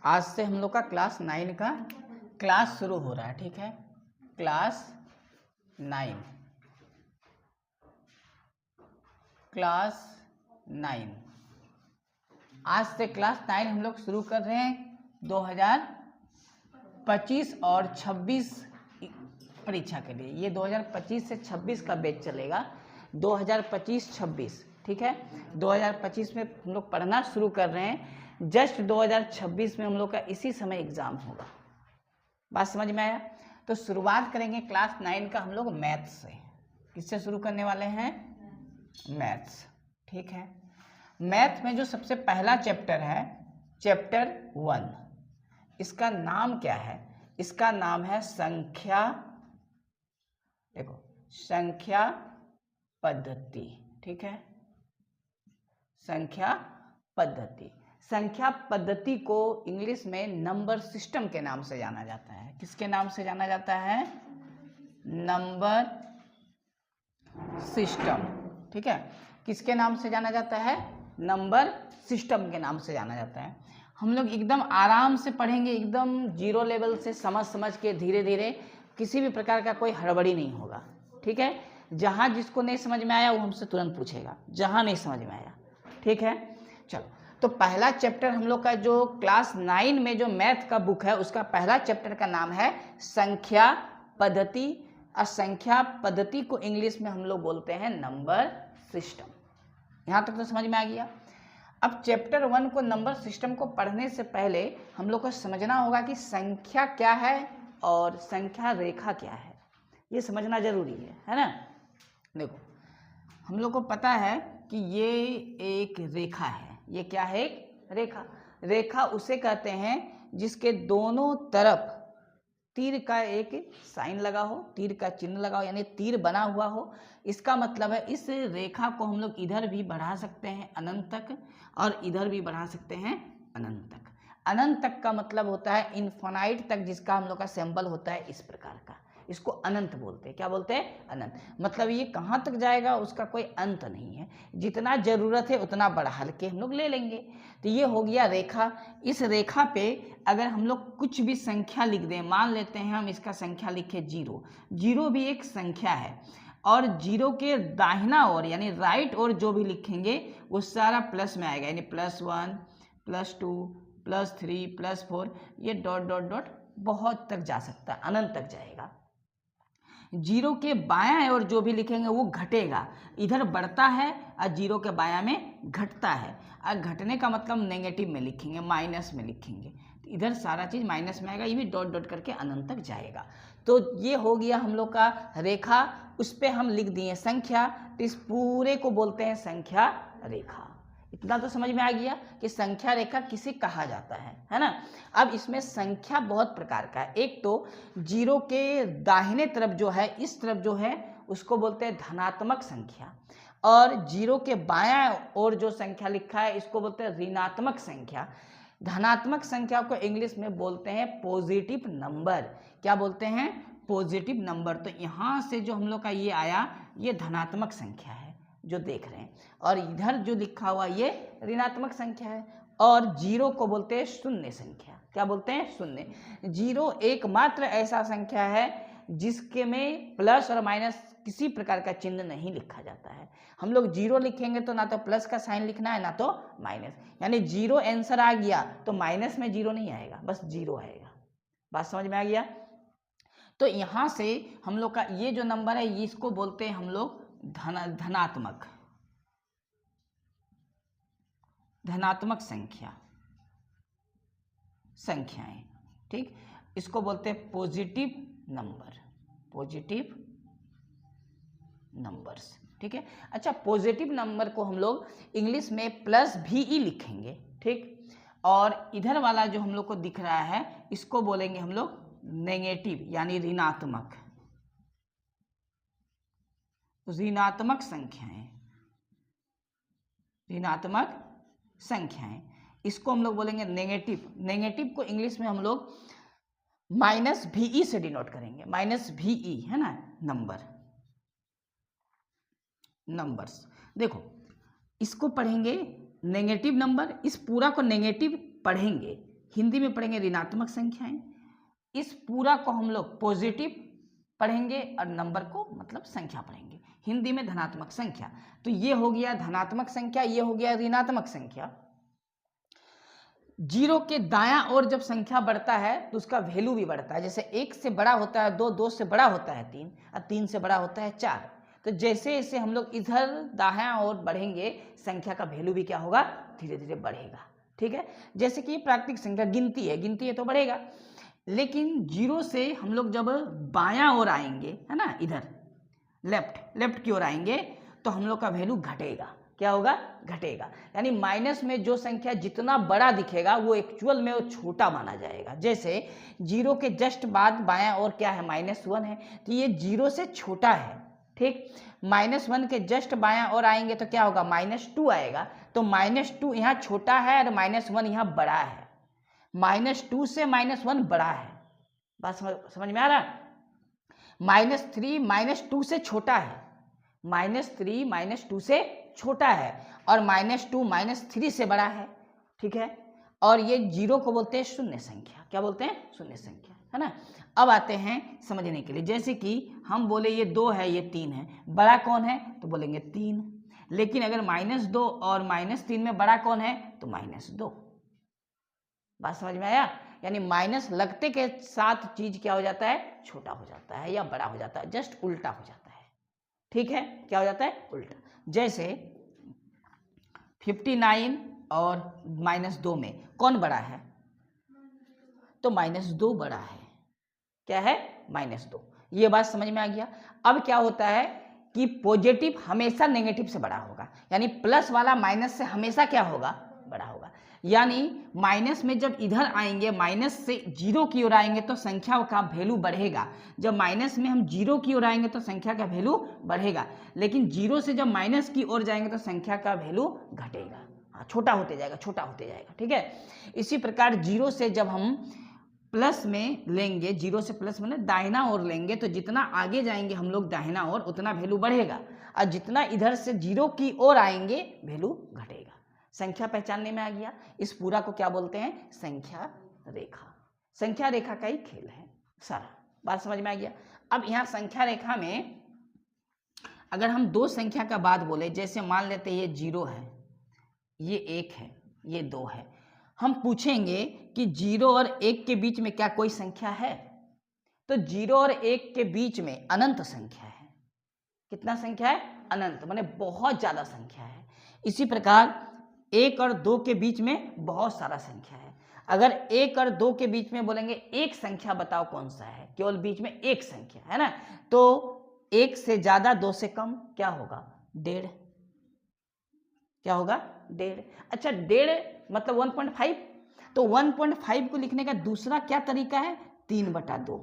आज से हम लोग का क्लास 9 का क्लास शुरू हो रहा है, ठीक है। क्लास 9 आज से क्लास 9 हम लोग शुरू कर रहे हैं 2025 और 26 परीक्षा के लिए। ये 2025 से 26 का बैच चलेगा, 2025-26, ठीक है। 2025 में हम लोग पढ़ना शुरू कर रहे हैं, जस्ट 2026 में हम लोग का इसी समय एग्जाम होगा। बात समझ में आया? तो शुरुआत करेंगे क्लास 9 का हम लोग मैथ्स से। किससे शुरू करने वाले हैं? मैथ्स, ठीक है। मैथ में जो सबसे पहला चैप्टर है, चैप्टर 1, इसका नाम क्या है? इसका नाम है संख्या, देखो, संख्या पद्धति, ठीक है। संख्या पद्धति, संख्या पद्धति को इंग्लिश में नंबर सिस्टम के नाम से जाना जाता है। किसके नाम से जाना जाता है? नंबर सिस्टम, ठीक है। किसके नाम से जाना जाता है? नंबर सिस्टम के नाम से जाना जाता है। हम लोग एकदम आराम से पढ़ेंगे, एकदम जीरो लेवल से समझ के धीरे धीरे, किसी भी प्रकार का कोई हड़बड़ी नहीं होगा, ठीक है। जहाँ जिसको नहीं समझ में आया वो हमसे तुरंत पूछेगा, जहाँ नहीं समझ में आया, ठीक है। चलो, तो पहला चैप्टर हम लोग का जो क्लास 9 में जो मैथ का बुक है, उसका पहला चैप्टर का नाम है संख्या पद्धति। और संख्या पद्धति को इंग्लिश में हम लोग बोलते हैं नंबर सिस्टम। यहाँ तक तो समझ में आ गया। अब चैप्टर 1 को, नंबर सिस्टम को पढ़ने से पहले हम लोग को समझना होगा कि संख्या क्या है और संख्या रेखा क्या है, ये समझना जरूरी है ना। देखो, हम लोग को पता है कि ये एक रेखा है। ये क्या है? एक रेखा। रेखा उसे कहते हैं जिसके दोनों तरफ तीर का एक साइन लगा हो, तीर का चिन्ह लगा हो, यानी तीर बना हुआ हो। इसका मतलब है इस रेखा को हम लोग इधर भी बढ़ा सकते हैं अनंत तक, और इधर भी बढ़ा सकते हैं अनंत तक। अनंत तक का मतलब होता है इनफाइनाइट तक, जिसका हम लोग का सिंबल होता है इस प्रकार का, इसको अनंत बोलते हैं। क्या बोलते हैं? अनंत। मतलब ये कहाँ तक जाएगा उसका कोई अंत नहीं है, जितना जरूरत है उतना बढ़ा के हम लोग ले लेंगे। तो ये हो गया रेखा। इस रेखा पे अगर हम लोग कुछ भी संख्या लिख दें, मान लेते हैं हम इसका संख्या लिखे 0, 0 भी एक संख्या है, और 0 के दाहिना ओर यानी राइट ओर जो भी लिखेंगे वो सारा प्लस में आएगा, यानी +1, +2, +3, +4, ये डॉट डॉट डॉट बहुत तक जा सकता है, अनंत तक जाएगा। 0 के बायां ओर जो भी लिखेंगे वो घटेगा, इधर बढ़ता है और 0 के बायां में घटता है। और घटने का मतलब नेगेटिव में लिखेंगे, माइनस में लिखेंगे, तो इधर सारा चीज़ माइनस में आएगा, ये भी डॉट डॉट करके अनंत तक जाएगा। तो ये हो गया हम लोग का रेखा, उस पर हम लिख दिए संख्या, तो इस पूरे को बोलते हैं संख्या रेखा। इतना तो समझ में आ गया कि संख्या रेखा किसे कहा जाता है ना। अब इसमें संख्या बहुत प्रकार का है। एक तो 0 के दाहिने तरफ जो है, इस तरफ जो है, उसको बोलते हैं धनात्मक संख्या, और 0 के बायां ओर जो संख्या लिखा है इसको बोलते हैं ऋणात्मक संख्या। धनात्मक संख्या को इंग्लिश में बोलते हैं पॉजिटिव नंबर। क्या बोलते हैं? Positive number. तो यहाँ से जो हम लोग का ये आया, ये धनात्मक संख्या है जो देख रहे हैं, और इधर जो लिखा हुआ ये ऋणात्मक संख्या है। और 0 को बोलते हैं शून्य संख्या। क्या बोलते हैं? शून्य। 0 एकमात्र ऐसा संख्या है जिसके में प्लस और माइनस किसी प्रकार का चिन्ह नहीं लिखा जाता है। हम लोग 0 लिखेंगे तो ना तो प्लस का साइन लिखना है ना तो माइनस, यानी 0 आंसर आ गया तो माइनस में 0 नहीं आएगा, बस 0 आएगा। बात समझ में आ गया? तो यहाँ से हम लोग का ये जो नंबर है, इसको बोलते हैं हम लोग धनात्मक संख्याएं, ठीक। इसको बोलते हैं पॉजिटिव नंबर्स, ठीक है। अच्छा, पॉजिटिव नंबर को हम लोग इंग्लिश में +VE लिखेंगे, ठीक। और इधर वाला जो हम लोग को दिख रहा है इसको बोलेंगे हम लोग नेगेटिव, यानी ऋणात्मक संख्याएं। इसको हम लोग बोलेंगे नेगेटिव। नेगेटिव को इंग्लिश में हम लोग -VE से डिनोट करेंगे, -VE है ना, नंबर्स। देखो, इसको पढ़ेंगे नेगेटिव नंबर, इस पूरा को नेगेटिव पढ़ेंगे, हिंदी में पढ़ेंगे ऋणात्मक संख्याएं। इस पूरा को हम लोग पॉजिटिव पढ़ेंगे और नंबर को मतलब संख्या पढ़ेंगे। हिंदी में धनात्मक संख्या, तो ये हो गया धनात्मक संख्या, ये हो गया ऋणात्मक संख्या। जीरो के दायां ओर जब संख्या बढ़ता है तो उसका वैल्यू भी बढ़ता है। जैसे 1 से बड़ा होता है 2, 2 से बड़ा होता है 3 और 3 से बड़ा होता है 4। तो जैसे जैसे हम लोग इधर दायां ओर बढ़ेंगे संख्या का वैल्यू भी क्या होगा, धीरे धीरे बढ़ेगा। ठीक है, जैसे कि प्राकृतिक संख्या गिनती है तो बढ़ेगा। लेकिन जीरो से हम लोग जब बायां ओर आएंगे, है ना, इधर लेफ्ट की ओर आएंगे तो हम लोग का वैल्यू घटेगा। क्या होगा, घटेगा। यानी माइनस में जो संख्या जितना बड़ा दिखेगा वो एक्चुअल में वो छोटा माना जाएगा। जैसे जीरो के जस्ट बाद बायां ओर क्या है, -1 है, तो ये जीरो से छोटा है। ठीक, -1 के जस्ट बायां ओर आएंगे तो क्या होगा, -2 आएगा। तो -2 यहाँ छोटा है और -1 यहाँ बड़ा है। -2 से -1 बड़ा है। बात समझ में आ रहा है। -3 -2 से छोटा है, -3 -2 से छोटा है और -2 -3 से बड़ा है। ठीक है, और ये जीरो को बोलते हैं शून्य संख्या। क्या बोलते हैं, शून्य संख्या, है ना। अब आते हैं समझने के लिए। जैसे कि हम बोले ये 2 है, ये 3 है, बड़ा कौन है, तो बोलेंगे 3। लेकिन अगर -2 और -3 में बड़ा कौन है, तो -2। बात समझ में आया। यानी माइनस लगते के साथ चीज क्या हो जाता है, छोटा हो जाता है या बड़ा हो जाता है, जस्ट उल्टा हो जाता है। ठीक है, क्या हो जाता है, उल्टा। जैसे 59 और -2 में कौन बड़ा है, तो -2 बड़ा है। क्या है, -2। ये बात समझ में आ गया। अब क्या होता है कि पॉजिटिव हमेशा नेगेटिव से बड़ा होगा, यानी प्लस वाला माइनस से हमेशा क्या होगा, बड़ा होगा। यानी माइनस में जब इधर आएंगे, माइनस से जीरो की ओर आएंगे तो संख्या का वैल्यू बढ़ेगा। जब माइनस में हम जीरो की ओर आएंगे तो संख्या का वैल्यू बढ़ेगा। लेकिन जीरो से जब माइनस की ओर जाएंगे तो संख्या का वैल्यू घटेगा, छोटा होते जाएगा, छोटा होते जाएगा। ठीक है, इसी प्रकार जीरो से जब हम प्लस में लेंगे, जीरो से प्लस में दाहिना ओर लेंगे, तो जितना आगे जाएंगे हम लोग दाहिना ओर उतना वैल्यू बढ़ेगा, और जितना इधर से जीरो की ओर आएंगे वैल्यू घटेगा। संख्या पहचानने में आ गया। इस पूरा को क्या बोलते हैं, संख्या रेखा। संख्या रेखा का ही खेल है सारा। बात समझ में आ गया। अब यहाँ संख्या रेखा में अगर हम दो संख्या का बात बोले, जैसे मान लेते ये 0 है, ये 1 है, ये 2 है, हम पूछेंगे कि 0 और 1 के बीच में क्या कोई संख्या है, तो 0 और 1 के बीच में अनंत संख्या है। कितना संख्या है, अनंत, माने बहुत ज्यादा संख्या है। इसी प्रकार 1 और 2 के बीच में बहुत सारा संख्या है। अगर 1 और 2 के बीच में बोलेंगे एक संख्या बताओ कौन सा है, केवल बीच में एक संख्या है ना, तो 1 से ज्यादा 2 से कम क्या होगा, 1.5। क्या होगा, 1.5। अच्छा, 1.5 मतलब 1.5, तो 1.5 को लिखने का दूसरा क्या तरीका है, 3/2।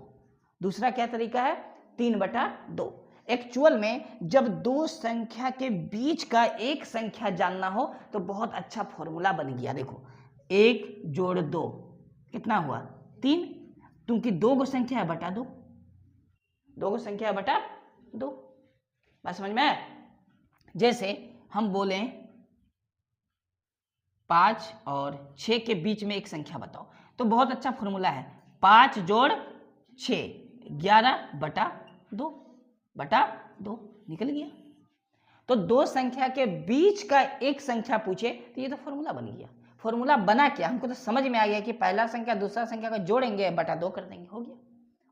दूसरा क्या तरीका है, 3/2। एक्चुअल में जब दो संख्या के बीच का एक संख्या जानना हो तो बहुत अच्छा फॉर्मूला बन गया। देखो, 1 जोड़ 2 कितना हुआ, 3, क्योंकि 2 गो संख्या है बटा 2, 2 गो संख्या है बटा 2। बात समझ में आया। जैसे हम बोले 5 और 6 के बीच में एक संख्या बताओ, तो बहुत अच्छा फॉर्मूला है, 5 जोड़ 6 11/2 बटा 2 निकल गया। तो दो संख्या के बीच का एक संख्या पूछे तो ये तो फॉर्मूला बन गया। फॉर्मूला बना क्या, हमको तो समझ में आ गया कि पहला संख्या दूसरा संख्या को जोड़ेंगे बटा 2 कर देंगे, हो गया।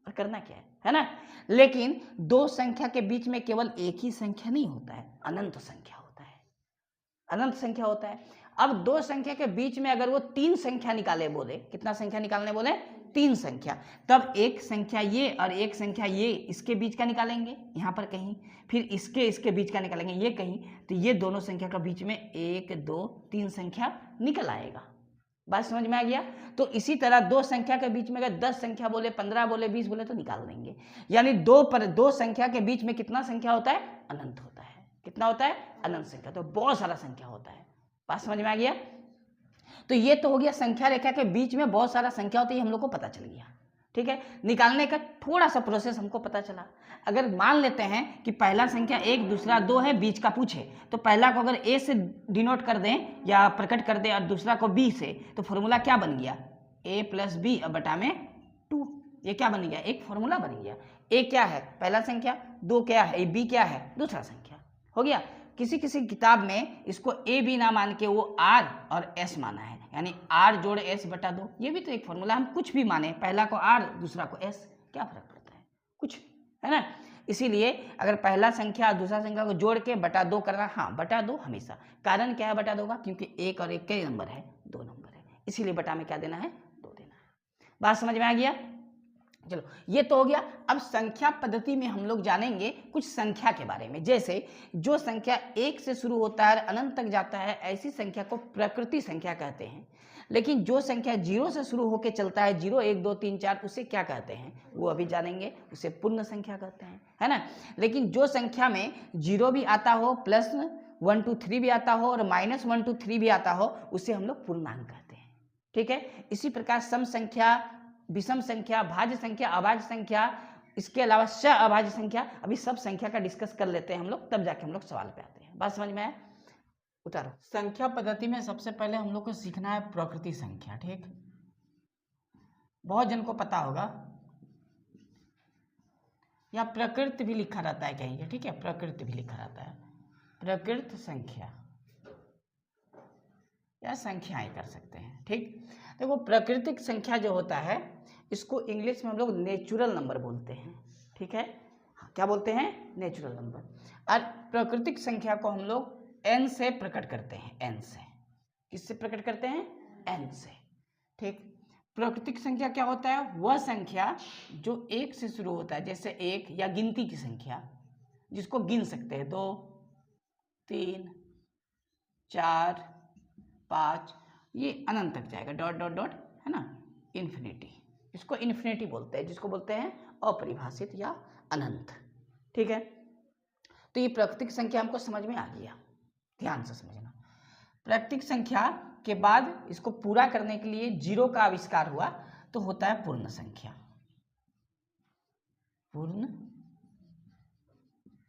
और करना क्या है ना। लेकिन दो संख्या के बीच में केवल एक ही संख्या नहीं होता है, अनंत संख्या होता है, अनंत संख्या होता है। अब दो संख्या के बीच में अगर वो 3 संख्या निकाले बोले, कितना संख्या निकालने बोले, 3 संख्या, तब एक संख्या ये और एक संख्या ये, इसके बीच का निकालेंगे यहाँ पर कहीं, फिर इसके बीच का निकालेंगे ये कहीं, तो ये दोनों संख्या का बीच में 1 2 3 संख्या निकल आएगा। बात समझ में आ गया। तो इसी तरह दो संख्या के बीच में अगर 10 संख्या बोले, 15 बोले, 20 बोले तो निकाल देंगे। यानी दो संख्या के बीच में कितना संख्या होता है, अनंत होता है। कितना होता है, अनंत संख्या। तो बहुत सारा संख्या होता है। बात समझ में आ गया। तो ये तो हो गया संख्या रेखा के बीच में बहुत सारा संख्या होती है, हम लोग को पता चल गया। ठीक है, निकालने का थोड़ा सा प्रोसेस हमको पता चला। अगर मान लेते हैं कि पहला संख्या 1 दूसरा 2 है, बीच का पूछे, तो पहला को अगर a से डिनोट कर दें या प्रकट कर दें और दूसरा को b से, तो फॉर्मूला क्या बन गया, a प्लस बी अब बटा में 2। ये क्या बन गया, एक फॉर्मूला बन गया। a क्या है, पहला संख्या, 2 क्या है, b क्या है, दूसरा संख्या, हो गया। किसी किसी किताब में इसको a b ना मान के वो r और s माना है, यानी r जोड़ s बटा 2। ये भी तो एक फॉर्मूला, हम कुछ भी माने, पहला को r दूसरा को s, क्या फर्क पड़ता है, कुछ, है ना। इसीलिए अगर पहला संख्या और दूसरा संख्या को जोड़ के बटा 2 करना, हाँ बटा 2 हमेशा। कारण क्या है बटा 2 का, क्योंकि एक और एक कई नंबर है, 2 नंबर है, इसीलिए बटा में क्या देना है, 2 देना है। बात समझ में आ गया। चलो ये तो हो गया। अब संख्या पद्धति में हम लोग जानेंगे कुछ संख्या के बारे में। जैसे जो संख्या 1 से शुरू होता है और अनंत तक जाता है, ऐसी संख्या को प्रकृति संख्या कहते हैं। लेकिन जो संख्या 0 से शुरू होकर चलता है, 0 1 2 3 4, उसे क्या कहते हैं, वो अभी जानेंगे, उसे पूर्ण संख्या कहते हैं, है ना। लेकिन जो संख्या में 0 भी आता हो, प्लस 1 2 3 भी आता हो और माइनस 1 2 3 भी आता हो, उसे हम लोग पूर्णांक कहते हैं, ठीक है। इसी प्रकार सम संख्या, विषम संख्या, भाज्य संख्या, अभाज्य संख्या, इसके अलावा अभाज्य संख्या, अभी सब संख्या का डिस्कस कर लेते हैं हम लोग, तब जाके हम लोग सवाल पे आते हैं। बात समझ में आया, उतारो। संख्या पद्धति में सबसे पहले हम लोग को सीखना है प्रकृति संख्या, ठीक। बहुत जन को पता होगा, या प्रकृति भी लिखा रहता है कहीं, ठीक है, प्रकृति भी लिखा रहता है, प्रकृत संख्या या संख्याएं कर सकते हैं, ठीक। देखो प्राकृतिक संख्या जो होता है, इसको इंग्लिश में हम लोग नेचुरल नंबर बोलते हैं, ठीक है। क्या बोलते हैं, नेचुरल नंबर। और प्राकृतिक संख्या को हम लोग n से प्रकट करते हैं, n से। किससे प्रकट करते हैं, n से, ठीक। प्राकृतिक संख्या क्या होता है, वह संख्या जो 1 से शुरू होता है, जैसे 1 या गिनती की संख्या, जिसको गिन सकते हैं, 2 3 4 5, ये अनंत तक जाएगा, डॉट डॉट डॉट, है ना, इन्फिनिटी। इसको इन्फिनिटी बोलते हैं, जिसको बोलते हैं अपरिभाषित या अनंत, ठीक है। तो ये प्राकृतिक संख्या हमको समझ में आ गया, ध्यान से समझना। प्राकृतिक संख्या के बाद इसको पूरा करने के लिए 0 का आविष्कार हुआ, तो होता है पूर्ण संख्या। पूर्ण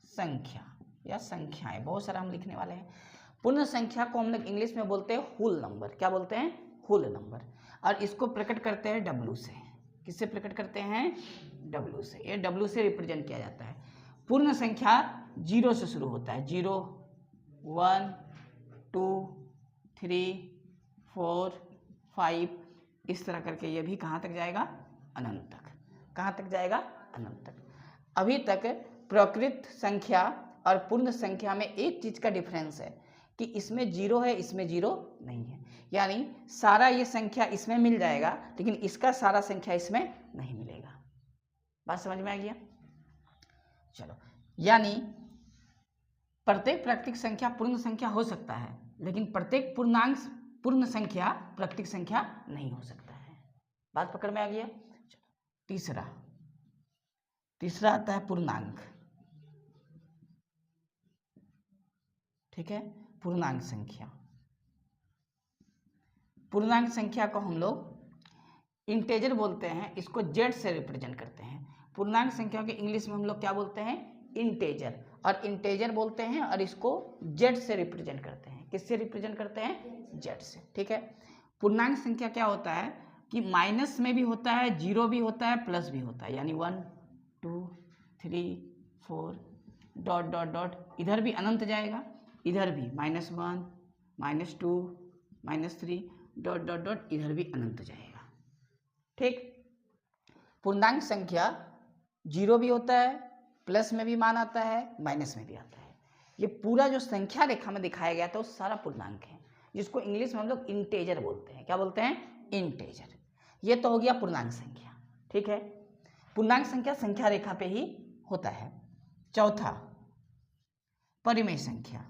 संख्या या संख्याएं, बहुत सारा हम लिखने वाले हैं। पूर्ण संख्या को हम लोग इंग्लिश में बोलते हैं होल नंबर। क्या बोलते हैं, होल नंबर। और इसको प्रकट करते हैं W से। किससे प्रकट करते हैं, W से। ये W से रिप्रेजेंट किया जाता है। पूर्ण संख्या 0 से शुरू होता है, 0 1 2 3 4 5, इस तरह करके ये भी कहाँ तक जाएगा, अनंत तक। कहाँ तक जाएगा, अनंत तक। अभी तक प्रकृत संख्या और पूर्ण संख्या में एक चीज का डिफरेंस है कि इसमें 0 है, इसमें 0 नहीं है। यानी सारा ये संख्या इसमें मिल जाएगा, लेकिन इसका सारा संख्या इसमें नहीं मिलेगा। बात समझ में आ गया। चलो, यानी प्रत्येक प्राकृतिक संख्या पूर्ण संख्या हो सकता है, लेकिन प्रत्येक पूर्णांक पूर्ण संख्या प्राकृतिक संख्या नहीं हो सकता है। बात पकड़ में आ गया। तीसरा आता है पूर्णांक, ठीक है, पूर्णांक संख्या। पूर्णांक संख्या को हम लोग इंटेजर बोलते हैं, इसको जेड से रिप्रेजेंट करते हैं। पूर्णांक संख्या के इंग्लिश में हम लोग क्या बोलते हैं, इंटेजर, और इंटेजर बोलते हैं, और इसको जेड से रिप्रेजेंट करते हैं। किससे रिप्रेजेंट करते हैं, जेड से, ठीक है। पूर्णांक संख्या क्या होता है कि माइनस में भी होता है, 0 भी होता है, प्लस भी होता है, यानी 1 2 3 4 डॉट डॉट डॉट, इधर भी अनंत जाएगा, इधर भी -1 -2 -3 डॉट डॉट डॉट, इधर भी अनंत जाएगा, ठीक। पूर्णांक संख्या 0 भी होता है, प्लस में भी मान आता है, माइनस में भी आता है। ये पूरा जो संख्या रेखा में दिखाया गया था वो सारा पूर्णांक है, जिसको इंग्लिश में हम लोग इंटेजर बोलते हैं। क्या बोलते हैं, इंटेजर। ये तो हो गया पूर्णांक संख्या, ठीक है। पूर्णांक संख्या संख्या रेखा पे ही होता है। चौथा, परिमेय संख्या।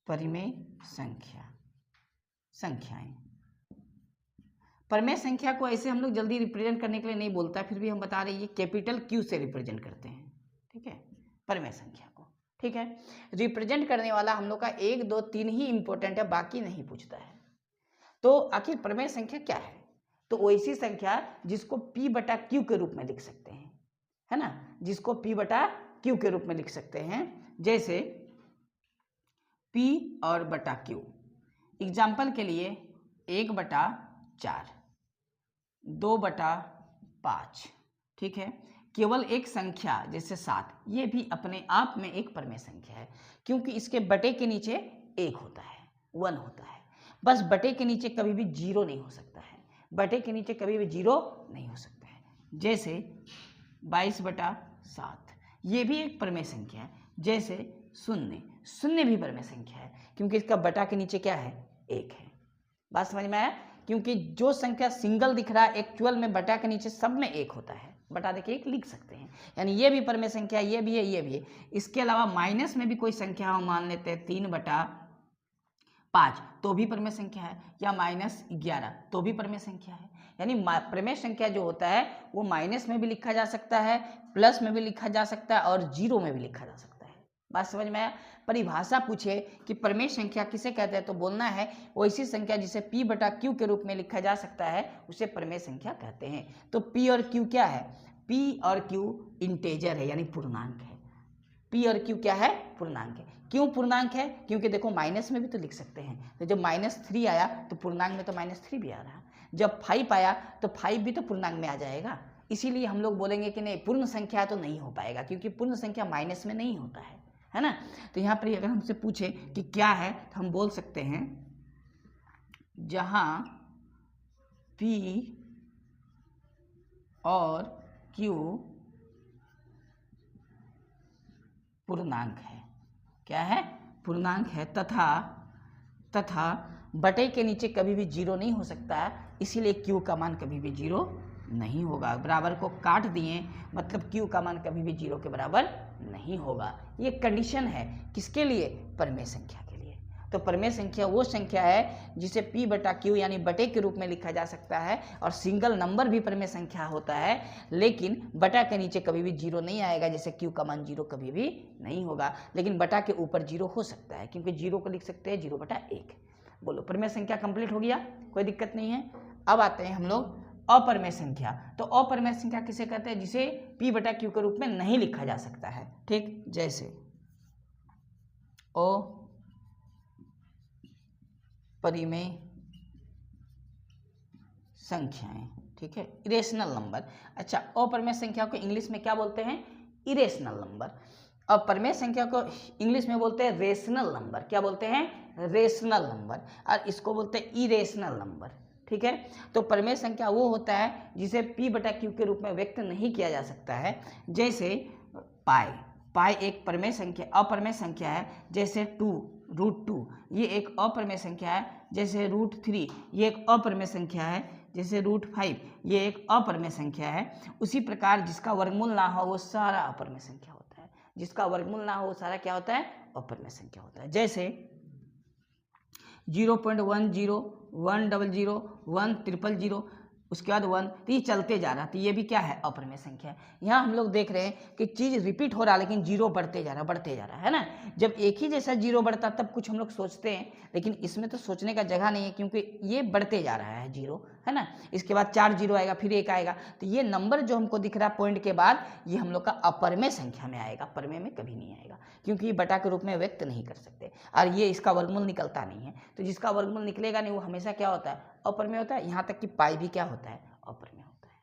परिमेय संख्या, संख्याएं। परिमेय संख्या को ऐसे हम लोग जल्दी रिप्रेजेंट करने के लिए नहीं बोलता, फिर भी हम बता रहे हैं, ये कैपिटल Q से रिप्रेजेंट करते हैं, ठीक है, परिमेय संख्या को, ठीक है। रिप्रेजेंट करने वाला हम लोग का 1 2 3 ही इंपॉर्टेंट है, बाकी नहीं पूछता है। तो आखिर परिमेय संख्या क्या है, तो वैसी संख्या जिसको P/Q के रूप में लिख सकते हैं, है ना, जिसको P/Q के रूप में लिख सकते हैं। जैसे P और बटा Q, एग्जाम्पल के लिए 1/4, 2/5, ठीक है। केवल एक संख्या जैसे 7, ये भी अपने आप में एक परमेय संख्या है, क्योंकि इसके बटे के नीचे 1 होता है, 1 होता है। बस बटे के नीचे कभी भी 0 नहीं हो सकता है, बटे के नीचे कभी भी 0 नहीं हो सकता है। जैसे 22/7, ये भी एक परमेय संख्या है। जैसे 0 भी परमेय संख्या है, क्योंकि इसका बटा के नीचे क्या है, 1 है। बात समझ में आया? क्योंकि जो संख्या सिंगल दिख रहा है एक्चुअल में बटा के नीचे सब में 1 होता है, बटा देखिए 1 लिख सकते हैं। यानी ये भी परमेय संख्या, ये भी है, ये भी है। इसके अलावा माइनस में भी कोई संख्या हम मान लेते हैं 3/5, तो भी परमेय संख्या है, या -11 तो भी परमेय संख्या है। यानी परमेय संख्या जो होता है वो माइनस में भी लिखा जा सकता है, प्लस में भी लिखा जा सकता है और 0 में भी लिखा जा सकता है। बात समझ में आया? परिभाषा पूछे कि परमेय संख्या किसे कहते हैं, तो बोलना है वैसी संख्या जिसे P/Q के रूप में लिखा जा सकता है उसे परमेय संख्या कहते हैं। तो P और Q क्या है? P और Q इंटेजर है, यानी पूर्णांक है। P और Q क्या है? पूर्णांक है। क्यों पूर्णांक है? क्योंकि देखो माइनस में भी तो लिख सकते हैं, तो जब -3 आया तो पूर्णांक में तो -3 भी आ रहा, जब 5 आया तो 5 भी तो पूर्णांक में आ जाएगा। इसीलिए हम लोग बोलेंगे कि नहीं, पूर्ण संख्या तो नहीं हो पाएगा, क्योंकि पूर्ण संख्या माइनस में नहीं होता है ना। तो यहाँ पर अगर हमसे पूछे कि क्या है, तो हम बोल सकते हैं जहाँ P और Q पूर्णांक है, क्या है? पूर्णांक है, तथा बटे के नीचे कभी भी 0 नहीं हो सकता है, इसीलिए Q का मान कभी भी 0 नहीं होगा। बराबर को काट दिए, मतलब Q का मान कभी भी 0 के बराबर नहीं होगा। ये कंडीशन है किसके लिए? परमेय संख्या के लिए। तो परमेय संख्या वो संख्या है जिसे P/Q यानी बटे के रूप में लिखा जा सकता है, और सिंगल नंबर भी परमेय संख्या होता है, लेकिन बटा के नीचे कभी भी 0 नहीं आएगा, जैसे Q का मान 0 कभी भी नहीं होगा। लेकिन बटा के ऊपर 0 हो सकता है, क्योंकि 0 को लिख सकते हैं 0/1। बोलो, परमेय संख्या कंप्लीट हो गया, कोई दिक्कत नहीं है। अब आते हैं हम लोग अपरमेय संख्या। तो अपरमेय संख्या किसे कहते हैं? जिसे P/Q के रूप में नहीं लिखा जा सकता है, ठीक। जैसे अपरिमेय संख्याएं, ठीक है, इरेशनल नंबर। अच्छा, अपरिमेय संख्या को इंग्लिश में क्या बोलते हैं? Irrational number. अब परमेय संख्या को इंग्लिश में बोलते हैं रेशनल नंबर। क्या बोलते हैं? Rational number. और इसको बोलते हैं इरेशनल नंबर, ठीक है। तो परमेय संख्या वो होता है जिसे P/Q के रूप में व्यक्त नहीं किया जा सकता है। जैसे पाई एक परमेय संख्या, अपरमेय संख्या है। जैसे √2 ये एक अपरमेय संख्या है। जैसे √3 ये एक अपरमेय संख्या है। जैसे √5 ये एक अपरमेय संख्या है। उसी प्रकार जिसका वर्गमूल ना हो वो सारा अपरमेय संख्या होता है। जिसका वर्गमूल ना हो वो सारा क्या होता है? अपरमेय संख्या होता है। जैसे 0.10 100 100 उसके बाद 1, तो ये चलते जा रहा, तो ये भी क्या है? अपरमेय संख्या है। यहाँ हम लोग देख रहे हैं कि चीज़ रिपीट हो रहा है, लेकिन 0 बढ़ते जा रहा है ना। जब एक ही जैसा 0 बढ़ता तब कुछ हम लोग सोचते हैं, लेकिन इसमें तो सोचने का जगह नहीं है, क्योंकि ये बढ़ते जा रहा है 0, है ना। इसके बाद 4 0 आएगा, फिर 1 आएगा, तो ये नंबर जो हमको दिख रहा है पॉइंट के बाद, ये हम लोग का अपरमेय संख्या में आएगा, परमेय में कभी नहीं आएगा, क्योंकि ये बटा के रूप में व्यक्त नहीं कर सकते, और ये इसका वर्गमूल निकलता नहीं है। तो जिसका वर्गमूल निकलेगा नहीं वो हमेशा क्या होता है? अपरमेय होता है। यहाँ तक कि पाई भी क्या होता है? अपरमेय होता है।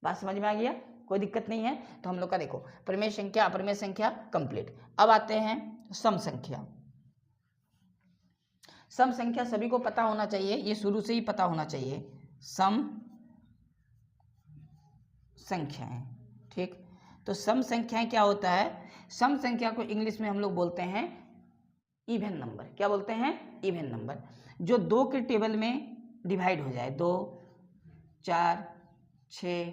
बात समझ में आ गया? कोई दिक्कत नहीं है। तो हम लोग का देखो परमेय संख्या, अपरमेय संख्या कंप्लीट। अब आते हैं सम संख्या। सम संख्या सभी को पता होना चाहिए, ये शुरू से ही पता होना चाहिए। सम संख्याएं, ठीक। तो सम संख्याएं क्या होता है? सम संख्या को इंग्लिश में हम लोग बोलते हैं इवन नंबर। क्या बोलते हैं? Even number. जो 2 के टेबल में डिवाइड हो जाए, 2 4 6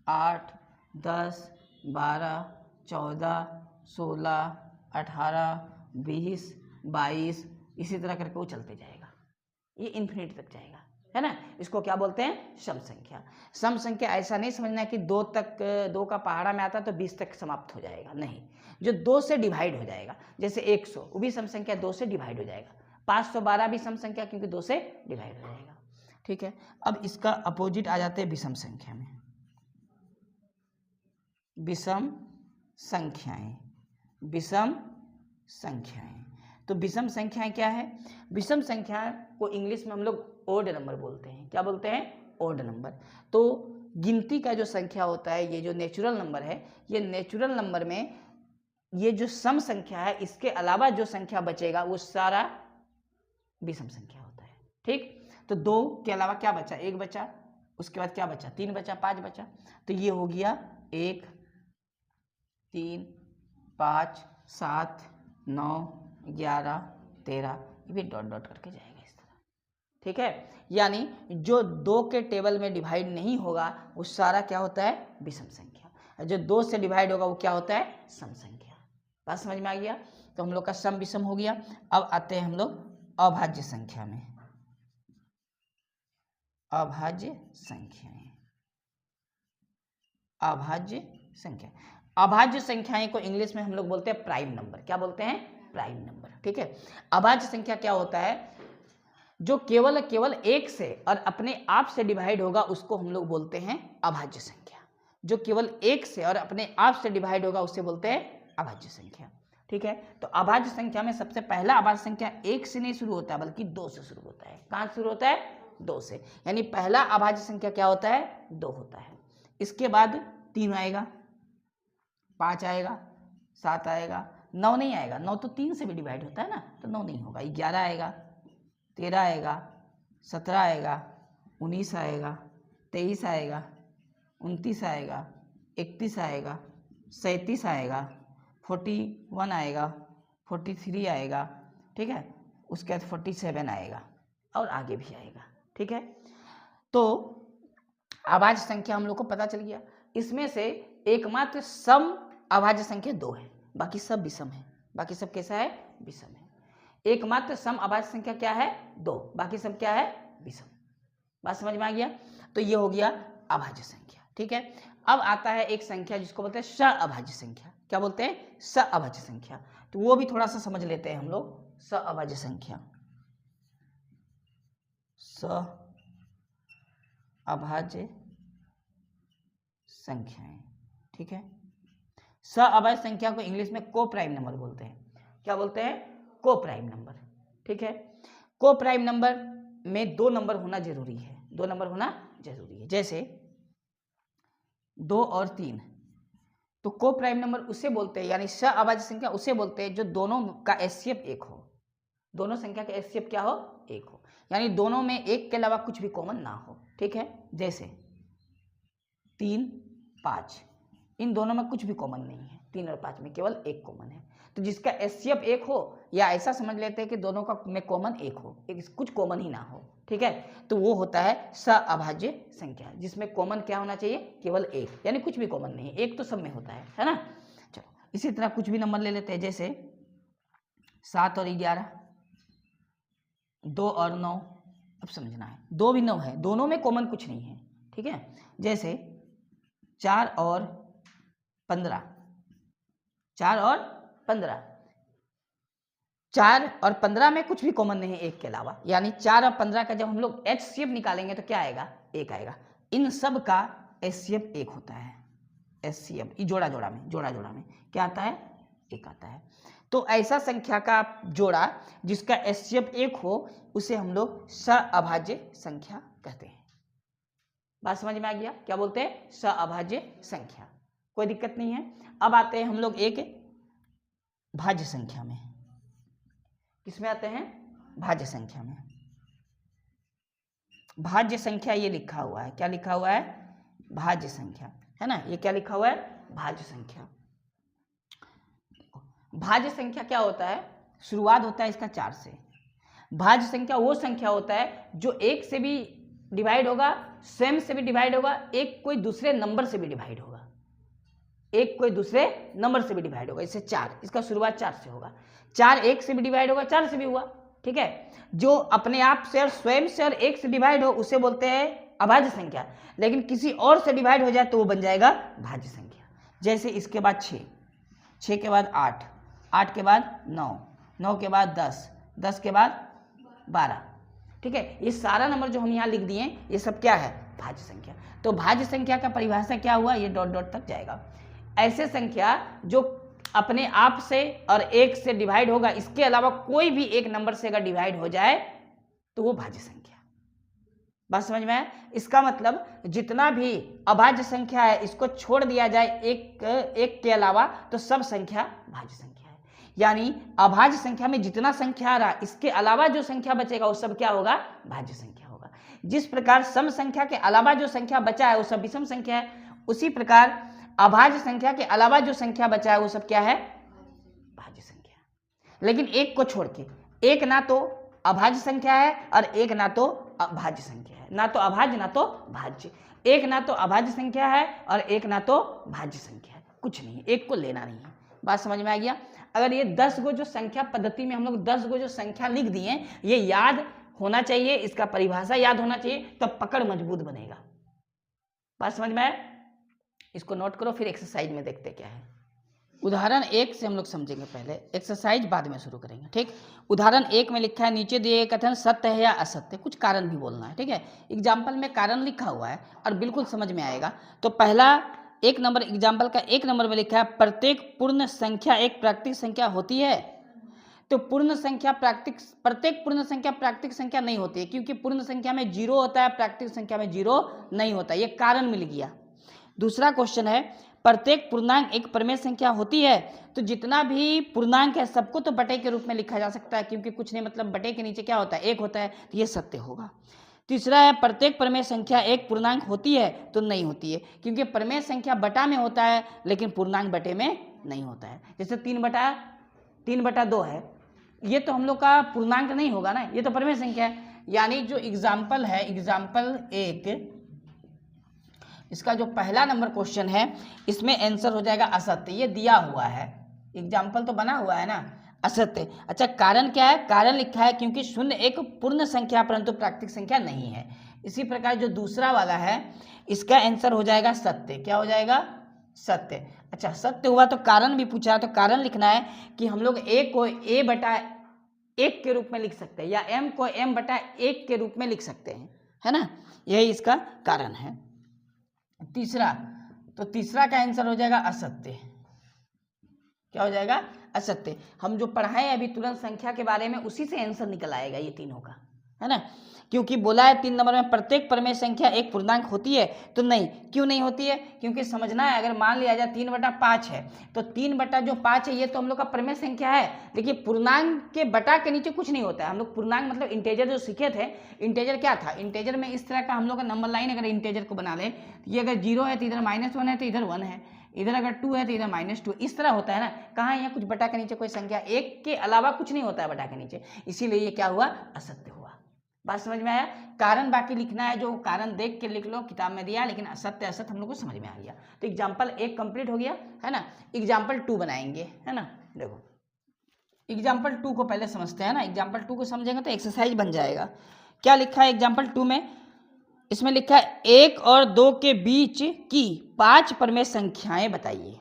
8 10 12 14 16 18 20 22, इसी तरह करके वो चलते जाएगा, ये इन्फिनिटी तक जाएगा, है ना। इसको क्या बोलते हैं? सम संख्या। सम संख्या ऐसा नहीं समझना कि 2 तक, 2 का पहाड़ा में आता तो 20 तक समाप्त हो जाएगा, नहीं। जो 2 से डिवाइड हो जाएगा, जैसे 100 वो भी सम संख्या 2 से डिवाइड हो जाएगा। 512 भी सम संख्या, क्योंकि 2 से डिवाइड हो जाएगा, ठीक है। अब इसका अपोजिट आ जाते हैं विषम संख्या में। विषम संख्याएं, विषम संख्याएं। तो विषम संख्याएं क्या है? विषम संख्या को इंग्लिश में हम लोग ओड नंबर बोलते हैं। क्या बोलते हैं? Odd number. तो गिनती का जो संख्या होता है, ये जो नेचुरल नंबर है, ये नेचुरल नंबर में ये जो सम संख्या है, इसके अलावा जो संख्या बचेगा वो सारा विषम संख्या होता है। ठीक, तो 2 के अलावा क्या बचा? 1 बचा, उसके बाद क्या बचा? 3 बचा, 5 बचा। तो ये हो गया 1 3 5 7 9 11 13, ये भी डॉट डॉट करके जाएगा इस तरह। ठीक है, यानी जो 2 के टेबल में डिवाइड नहीं होगा वो सारा क्या होता है? विषम संख्या। और जो 2 से डिवाइड होगा वो क्या होता है? सम संख्या। बात समझ में आ गया? तो हम लोग का सम विषम हो गया। अब आते हैं हम लोग अभाज्य संख्या में। अभाज्य संख्याएं, अभाज्य संख्या, अभाज्य संख्याएं को इंग्लिश में हम लोग बोलते हैं प्राइम नंबर। क्या बोलते हैं? Prime number. ठीक है, अभाज्य संख्या क्या होता है? जो केवल 1 से और अपने आप से डिवाइड होगा उसको हम लोग बोलते हैं अभाज्य संख्या। जो केवल 1 से और अपने आप से डिवाइड होगा उसे बोलते हैं अभाज्य संख्या। ठीक है, तो अभाज्य संख्या में सबसे पहला अभाज्य संख्या 1 से नहीं शुरू होता है बल्कि 2 से शुरू होता है। कहाँ शुरू होता है? 2 से। यानी पहला अभाज्य संख्या क्या होता है? 2 होता है। इसके बाद 3 आएगा, 5 आएगा, 7 आएगा, 9 नहीं आएगा। 9 तो 3 से भी डिवाइड होता है ना, तो 9 नहीं होगा। 11 आएगा, 13 आएगा, 17 आएगा, 19 आएगा, 23 आएगा, 29 आएगा, 31 आएगा, 37 आएगा, 41 आएगा, 43 आएगा। ठीक है, उसके बाद 47 आएगा और आगे भी आएगा। ठीक है, तो अभाज्य संख्या हम लोग को पता चल गया। इसमें से एकमात्र सम अभाज्य संख्या 2 है, बाकी सब विषम है। बाकी सब कैसा है? विषम है। एकमात्र सम अभाज्य संख्या क्या है? 2, बाकी सब क्या है? विषम। बात समझ में आ गया? तो ये हो गया अभाज्य संख्या। ठीक है, अब आता है एक संख्या जिसको बोलते हैं सअभाज्य संख्या। क्या बोलते हैं? सअभाज्य संख्या। तो वो भी थोड़ा सा समझ लेते हैं हम लोग। सअभाज्य संख्या, सअभाज्य संख्याएं। ठीक है, सअभाज्य संख्या को इंग्लिश में को प्राइम नंबर बोलते हैं। क्या बोलते हैं? को प्राइम नंबर। ठीक है, को प्राइम नंबर में 2 नंबर होना जरूरी है। 2 नंबर होना जरूरी है। जैसे 2 और 3, तो को प्राइम नंबर उसे बोलते हैं, यानी सअभाज्य संख्या उसे बोलते हैं जो दोनों का एचसीएफ 1 हो। दोनों संख्या का एचसीएफ क्या हो? 1 हो, यानी दोनों में 1 के अलावा कुछ भी कॉमन ना हो। ठीक है, जैसे 3 5, इन दोनों में कुछ भी कॉमन नहीं है। 3 और 5 में केवल 1 कॉमन है। तो जिसका एचसीएफ 1 हो, या ऐसा समझ लेते हैं कि दोनों का में कॉमन 1 हो, कुछ कॉमन ही ना हो। ठीक है, तो वो होता है सअभाज्य संख्या, जिसमें कॉमन क्या होना चाहिए? केवल 1, यानी कुछ भी कॉमन नहीं है। 1 तो सब में होता है ना। चलो, इसी तरह कुछ भी नंबर ले लेते हैं, जैसे 7 और 11, 2 और 9। अब समझना है, 2 भी 9 है, दोनों में कॉमन कुछ नहीं है। ठीक है, जैसे 4 और 15, 4 और 15, 4 और 15 में कुछ भी कॉमन नहीं है 1 के अलावा, यानी 4 और 15 का जब हम लोग एचसीएफ निकालेंगे तो क्या आएगा? 1 आएगा। इन सब का एचसीएफ 1 होता है। एचसीएफ जोड़ा जोड़ा में क्या आता है? 1 आता है। तो ऐसा संख्या का जोड़ा जिसका एचसीएफ 1 हो उसे हम लोग सअभाज्य संख्या कहते हैं। बात समझ में आ गया? क्या बोलते हैं? सअभाज्य संख्या। कोई दिक्कत नहीं है। अब आते हैं हम लोग एक भाज्य संख्या में। किसमें आते हैं? भाज्य संख्या में। भाज्य संख्या ये लिखा हुआ है, क्या लिखा हुआ है? भाज्य संख्या, है ना। ये क्या लिखा हुआ है? भाज्य संख्या। भाज्य संख्या क्या होता है? शुरुआत होता है इसका 4 से। भाज्य संख्या वो संख्या होता है जो 1 से भी डिवाइड होगा, स्वयं से भी डिवाइड होगा, एक कोई दूसरे नंबर से भी डिवाइड होगा, एक कोई दूसरे नंबर से भी डिवाइड होगा। इससे 4, इसका शुरुआत 4 से होगा। 4 1 से भी डिवाइड होगा, 4 से भी हुआ। ठीक है, जो अपने आप से और स्वयं से और 1 से डिवाइड हो उसे बोलते हैं अभाज्य संख्या, लेकिन किसी और से डिवाइड हो जाए तो वो बन जाएगा भाज्य संख्या। जैसे इसके बाद 6, 6 के बाद 8, 8 के बाद 9, 9 के बाद 10, 10 के बाद 12। ठीक है, ये सारा नंबर जो हम यहाँ लिख दिए ये सब क्या है? भाज्य संख्या। तो भाज्य संख्या का परिभाषा क्या हुआ? ये डॉट डॉट तक जाएगा। ऐसे संख्या जो अपने आप से और 1 से डिवाइड होगा, इसके अलावा कोई भी एक नंबर से अगर डिवाइड हो जाए तो वो भाज्य संख्या। बात समझ में आया? इसका मतलब जितना भी अभाज्य संख्या है इसको छोड़ दिया जाए एक के अलावा तो सब संख्या भाज्य संख्या है। यानी अभाज्य संख्या में जितना संख्या आ रहा इसके अलावा जो संख्या बचेगा वो सब क्या होगा? भाज्य संख्या होगा। जिस प्रकार सम संख्या के अलावा जो संख्या बचा है वो सब विषम संख्या है, उसी प्रकार अभाज्य संख्या के अलावा जो संख्या बचा है वो सब क्या है? भाज्य संख्या। लेकिन एक को छोड़ के, एक ना तो अभाज्य संख्या है और एक ना तो अभाज्य संख्या है, ना तो अभाज्य ना तो भाज्य, एक ना तो अभाज्य संख्या है और एक ना तो भाज्य संख्या है, कुछ नहीं, एक को लेना नहीं है। बात समझ में आ गया? अगर ये 10 गो जो संख्या पद्धति में हम लोग 10 गो जो संख्या लिख दिए, ये याद होना चाहिए, इसका परिभाषा याद होना चाहिए, तब पकड़ मजबूत बनेगा। बात समझ में आया? इसको नोट करो, फिर एक्सरसाइज में देखते क्या है। उदाहरण 1 से हम लोग समझेंगे, पहले एक्सरसाइज बाद में शुरू करेंगे। ठीक, उदाहरण 1 में लिखा है नीचे दिए कथन सत्य है या असत्य, कुछ कारण भी बोलना है। ठीक है, एग्जाम्पल में कारण लिखा हुआ है और बिल्कुल समझ में आएगा। तो पहला 1 नंबर एग्जाम्पल का 1 नंबर में लिखा है प्रत्येक पूर्ण संख्या एक प्राकृतिक संख्या होती है। तो पूर्ण संख्या प्रत्येक पूर्ण संख्या प्राकृतिक संख्या नहीं होती है, क्योंकि पूर्ण संख्या में 0 होता है, प्राकृतिक संख्या में 0 नहीं होता, ये कारण मिल गया। दूसरा क्वेश्चन है प्रत्येक पूर्णांक एक परिमेय संख्या होती है। तो जितना भी पूर्णांक है सबको तो बटे के रूप में लिखा जा सकता है, क्योंकि कुछ नहीं, मतलब बटे के नीचे क्या होता है? 1 होता है, तो ये सत्य होगा। तीसरा है प्रत्येक परिमेय संख्या एक पूर्णांक होती है, तो नहीं होती है, क्योंकि परिमेय संख्या बटा में होता है लेकिन पूर्णांक बटे में नहीं होता है। जैसे 3/2 है, ये तो हम लोग का पूर्णांक नहीं होगा ना, ये तो परिमेय संख्या है। यानी जो एग्जाम्पल है, एग्जाम्पल 1, इसका जो पहला नंबर क्वेश्चन है इसमें आंसर हो जाएगा असत्य। ये दिया हुआ है, एग्जाम्पल तो बना हुआ है ना, असत्य। अच्छा, कारण क्या है? कारण लिखा है क्योंकि 0 एक पूर्ण संख्या परंतु प्राकृतिक संख्या नहीं है। इसी प्रकार जो दूसरा वाला है इसका आंसर हो जाएगा सत्य। क्या हो जाएगा? सत्य। अच्छा, सत्य हुआ तो कारण भी पूछा है, तो कारण लिखना है कि हम लोग a को a/1 के रूप में लिख सकते हैं, या m को m/1 के रूप में लिख सकते हैं, है ना, यही इसका कारण है। तीसरा, तो तीसरा का आंसर हो जाएगा असत्य। क्या हो जाएगा? असत्य। हम जो पढ़ाए अभी तुरंत संख्या के बारे में, उसी से आंसर निकल आएगा ये तीनों का, है ना, क्योंकि बोला है 3 नंबर में प्रत्येक परिमेय संख्या एक पूर्णांक होती है, तो नहीं। क्यों नहीं होती है? क्योंकि समझना है, अगर मान लिया जाए 3/5 है, तो 3/5 है, ये तो हम लोग का परिमेय संख्या है, लेकिन पूर्णांक के बटा के नीचे कुछ नहीं होता है। हम लोग पूर्णांक मतलब इंटेजर जो सीखे थे, इंटेजर क्या था? इंटेजर में इस तरह का हम लोग का नंबर लाइन, अगर इंटेजर को बना ले, ये अगर 0 है तो इधर -1 है, तो इधर 1 है, इधर अगर 2 है तो इधर -2, इस तरह होता है ना। कहाँ यहाँ कुछ बटा के नीचे कोई संख्या, 1 के अलावा कुछ नहीं होता है बटा के नीचे, इसीलिए ये क्या हुआ? असत्य हुआ। बात समझ में आया? कारण बाकी लिखना है, जो कारण देख के लिख लो, किताब में दिया, लेकिन असत्य असत्य हम लोग को समझ में आ गया। तो एग्जाम्पल 1 कंप्लीट हो गया, है ना। एग्जाम्पल 2 बनाएंगे, है ना। देखो एग्जाम्पल 2 को पहले समझते हैं ना, एग्जाम्पल 2 को समझेंगे तो एक्सरसाइज बन जाएगा। क्या लिखा है एग्जाम्पल 2 में? इसमें लिखा है 1 और 2 के बीच की 5 परिमेय संख्याएं बताइए,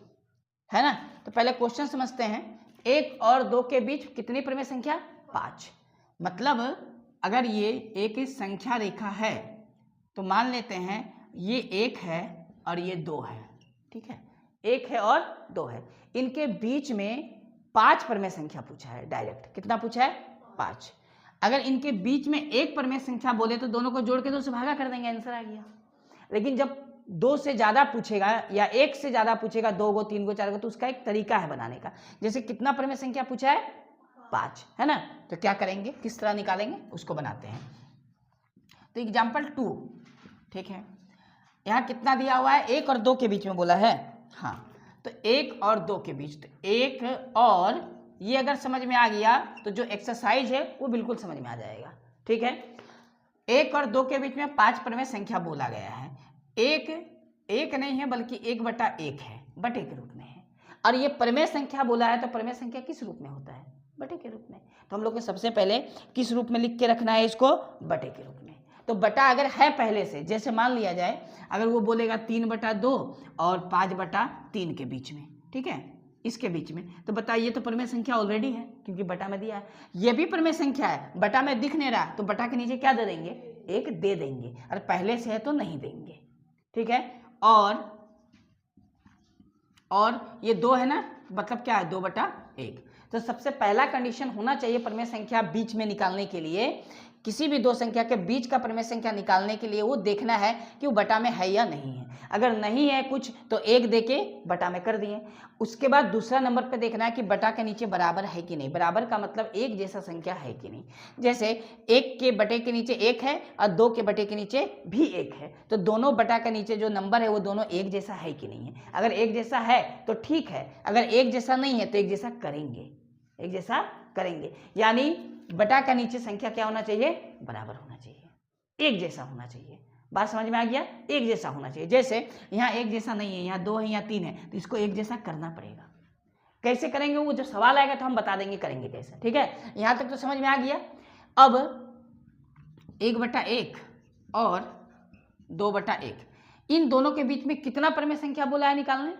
है ना। तो पहले क्वेश्चन समझते हैं। 1 और 2 के बीच कितनी परिमेय संख्या? 5। मतलब अगर ये एक संख्या रेखा है तो मान लेते हैं ये 1 है और ये 2 है, ठीक है, 1 है और 2 है, इनके बीच में 5 परिमेय संख्या पूछा है डायरेक्ट। कितना पूछा है? 5। अगर इनके बीच में एक परिमेय संख्या बोले तो दोनों को जोड़ के 2 से भागा कर देंगे, आंसर आ गया। लेकिन जब 2 से ज़्यादा पूछेगा या 1 से ज़्यादा पूछेगा, 2 को 3 को 4 को, तो उसका एक तरीका है बनाने का। जैसे कितना परिमेय संख्या पूछा है? 5, है ना। तो क्या करेंगे, किस तरह निकालेंगे, उसको बनाते हैं। तो एग्जाम्पल 2, ठीक है, यहाँ कितना दिया हुआ है? 1 और 2 के बीच में बोला है, हाँ, तो 1 और 2 के बीच, तो 1 और ये अगर समझ में आ गया तो जो एक्सरसाइज है वो बिल्कुल समझ में आ जाएगा, ठीक है। 1 और 2 के बीच में 5 परिमेय संख्या बोला गया है। 1 नहीं है बल्कि 1/1 है, बटे के रूप में है। और ये परिमेय संख्या बोला है, तो परिमेय संख्या किस रूप में होता है? बटे के रूप में। तो हम लोग को सबसे पहले किस रूप में लिख के रखना है इसको? बटे के रूप में। तो बटा अगर है पहले से, जैसे मान लिया जाए अगर वो बोलेगा 3/2 और 5/3 के बीच में, ठीक है, इसके बीच में, तो बताइए, तो परिमेय संख्या ऑलरेडी है क्योंकि बटा में दिया है। ये भी परिमेय संख्या है, बटा में दिख नहीं रहा, तो बटा के नीचे क्या दे देंगे? 1 दे देंगे, और पहले से है तो नहीं देंगे, ठीक है। और ये 2 है ना, मतलब क्या है? 2/1। तो सबसे पहला कंडीशन होना चाहिए परिमेय संख्या बीच में निकालने के लिए किसी भी दो संख्या के बीच का प्रमेय संख्या निकालने के लिए वो देखना है कि वो बटा में है या नहीं है। अगर नहीं है कुछ तो 1 दे के बटा में कर दिए। उसके बाद दूसरा नंबर पे देखना है कि बटा के नीचे बराबर है कि नहीं। बराबर का मतलब एक जैसा संख्या है कि नहीं। जैसे 1 के बटे के नीचे 1 है और 2 के बटे के नीचे भी 1 है, तो दोनों बटा के नीचे जो नंबर है वो दोनों एक जैसा है कि नहीं है। अगर एक जैसा है तो ठीक है, अगर एक जैसा नहीं है तो एक जैसा करेंगे, एक जैसा करेंगे। यानी बटा का नीचे संख्या क्या होना चाहिए, बराबर होना चाहिए, एक जैसा होना चाहिए। बात समझ में आ गया, एक जैसा होना चाहिए। जैसे यहाँ एक जैसा नहीं है, यहाँ 2 है, यहाँ 3 है, तो इसको एक जैसा करना पड़ेगा। कैसे करेंगे वो जब सवाल आएगा तो हम बता देंगे करेंगे कैसे। ठीक है, यहाँ तक तो समझ में आ गया। अब 1/1 और 2/1 इन दोनों के बीच में कितना प्रमेय संख्या बोला है निकालने,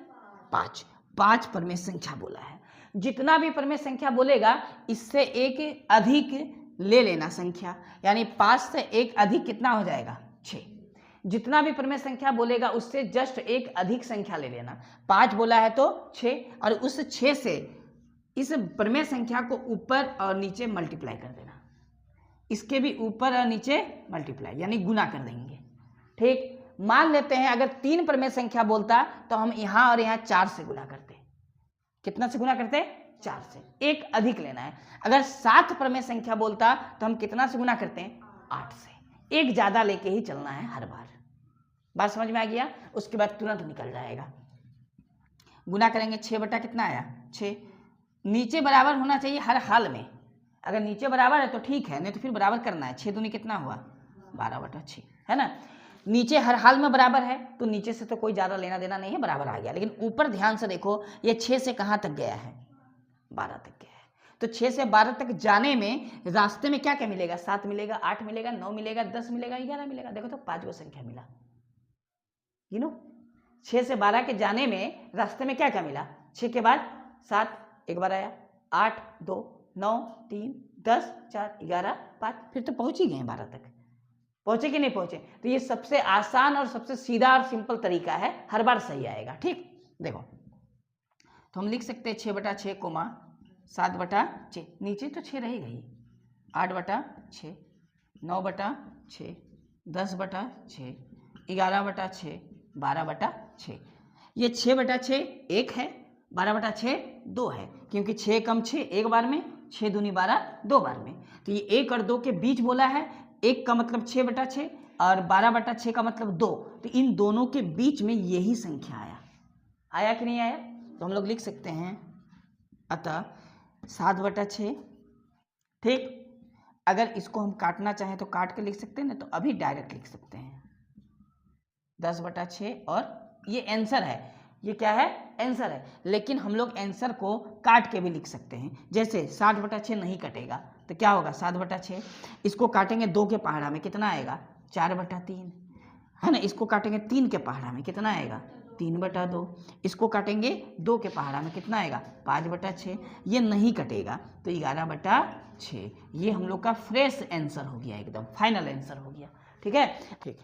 5 प्रमेय संख्या बोला है। जितना भी प्रमेय संख्या बोलेगा इससे एक अधिक ले लेना संख्या, यानी 5 से एक अधिक कितना हो जाएगा, 6। जितना भी प्रमेय संख्या बोलेगा उससे जस्ट एक अधिक संख्या ले लेना। 5 बोला है तो 6, और उस 6 से इस प्रमेय संख्या को ऊपर और नीचे मल्टीप्लाई कर देना, इसके भी ऊपर और नीचे मल्टीप्लाई यानी गुना कर देंगे। ठीक, मान लेते हैं अगर 3 प्रमेय संख्या बोलता तो हम यहाँ और यहाँ 4 से गुना करते। कितना से गुना करते, 4 से, एक अधिक लेना है। अगर 7 प्रमेय संख्या बोलता तो हम कितना से गुना करते हैं, 8 से, एक ज्यादा लेके ही चलना है हर बार। बात समझ में आ गया। उसके बाद तुरंत निकल जाएगा। गुना करेंगे, 6 बटा कितना आया, 6। नीचे बराबर होना चाहिए हर हाल में। अगर नीचे बराबर है तो ठीक है, नहीं तो फिर बराबर करना है। 6 दूनी कितना हुआ, 12/6, है ना। नीचे हर हाल में बराबर है तो नीचे से तो कोई ज़्यादा लेना देना नहीं है, बराबर आ गया। लेकिन ऊपर ध्यान से देखो, ये 6 से कहाँ तक गया है, 12 तक गया है। तो 6 से 12 तक जाने में रास्ते में क्या क्या मिलेगा, 7 मिलेगा, 8 मिलेगा, 9 मिलेगा, 10 मिलेगा, 11 मिलेगा। देखो तो 5 संख्या मिला। 6 से 12 के जाने में रास्ते में क्या क्या मिला, 6 के बाद 7 एक बार आया, 8 2 9 3 10 4 11 5, फिर तो पहुंच ही गए 12 तक। पहुंचे कि नहीं पहुंचे। तो ये सबसे आसान और सबसे सीधा और सिंपल तरीका है, हर बार सही आएगा। ठीक, देखो तो हम लिख सकते हैं 6/6 कोमा 7/6, नीचे तो 6 रहेगा ही, 8/6, 9/6, 10/6, 11/6, 12/6। ये 6/6 1 है, 12/6 2 है, क्योंकि 6 कम 6 एक बार में, 6 दूनी 12 दो बार में। तो ये 1 और 2 के बीच बोला है। 1 का मतलब 6/6 और 12/6 का मतलब 2, तो इन दोनों के बीच में यही संख्या आया कि नहीं आया। तो हम लोग लिख सकते हैं अतः 7/6। ठीक, अगर इसको हम काटना चाहें तो काट के लिख सकते हैं ना, तो अभी डायरेक्ट लिख सकते हैं 10/6, और ये आंसर है। ये क्या है, आंसर है। लेकिन हम लोग आंसर को काट के भी लिख सकते हैं। जैसे 7/6 नहीं कटेगा तो क्या होगा, 7/6, इसको काटेंगे 2 के पहाड़ा में कितना आएगा, 4/3, है ना। इसको काटेंगे 3 के पहाड़ा में कितना आएगा, 3/2। इसको काटेंगे 2 के पहाड़ा में कितना आएगा, 5/6। ये नहीं कटेगा तो 11/6। ये हम लोग का फ्रेश आंसर हो गया, एकदम फाइनल आंसर हो गया। ठीक है, ठीक।